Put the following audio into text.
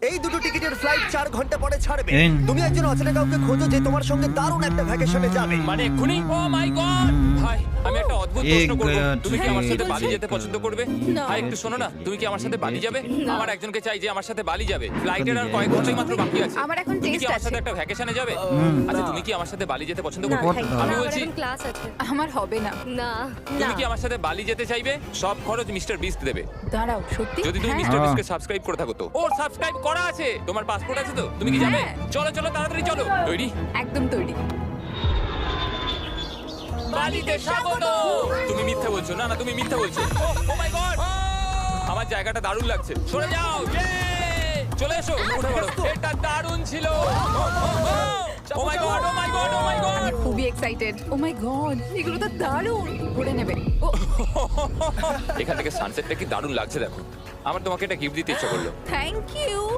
এই দুটো টিকিটের ফ্লাইট 4 ঘন্টা পরে ছাড়বে। এই। তুমি একজন অচেনা কাউকে খোঁজো যে তোমার সঙ্গে দারুণ একটা ভ্যাকেশনে যাবে। মানে এক্ষুনি? ও মাই গড! ভাই, আমি একটা অদ্ভুত প্রশ্ন করব। গয়া তুমি কি আমার সাথে থেকে- বালি যেতে পছন্দ করবে? না। ভাই একটু শোনো না, তুমি কি আমার সাথে বালি যাবে? না। আমার একজনকে চাই যে আমার সাথে বালি যাবে। ফ্লাইটের আর কয়েক ঘন্টাই মাত্র বাকি আছে। আমার এখন তুমি কি test আমার সাথে আছে। একটা ভ্যাকেশনে যাবে? আচ্ছা, তুমি কি আমার সাথে বালি যেতে পছন্দ না, করবে? thank you। আমি আমার বলছি, এখন ক্লাস আছে। আমার হবে না। না তুমি না কি আমার সাথে বালি যেতে চাইবে? সব খরচ মিস্টার বিস্ট দেবে। দাঁড়াও, সত্যি? যদি তুমি হ্যাঁ। মিস্টার হ্যাঁ। বিস্টকে সাবস্ক্রাইব করে থাকো তো। ওর সাবস্ক্রাইব করা আছে। তোমার পাসপোর্ট আছে তো? তুমি কি যাবে? হ্যাঁ। চলো চলো, তাড়াতাড়ি চলো। তৈরি? একদম তৈরি। বালিতে স্বাগত। তুমি মিথ্যা বলছো। না না, তুমি মিথ্যা বলছো। ও মাই গড! আমার জায়গাটা দারুণ লাগছে। সরে যাও। চলে এসো, উঠে পড়ো। এটা দারুণ ছিল। ও মাই গড, ও মাই গড, ও মাই গড! আমি খুবই এক্সাইটেড। ও মাই গড, এগুলো তো দারুণ। করে নেবে। ও, এখান থেকে সানসেটটা কি দারুণ লাগছে দেখো। আমার তোমাকে এটা গিফট দিতে ইচ্ছা করলো। Thank you.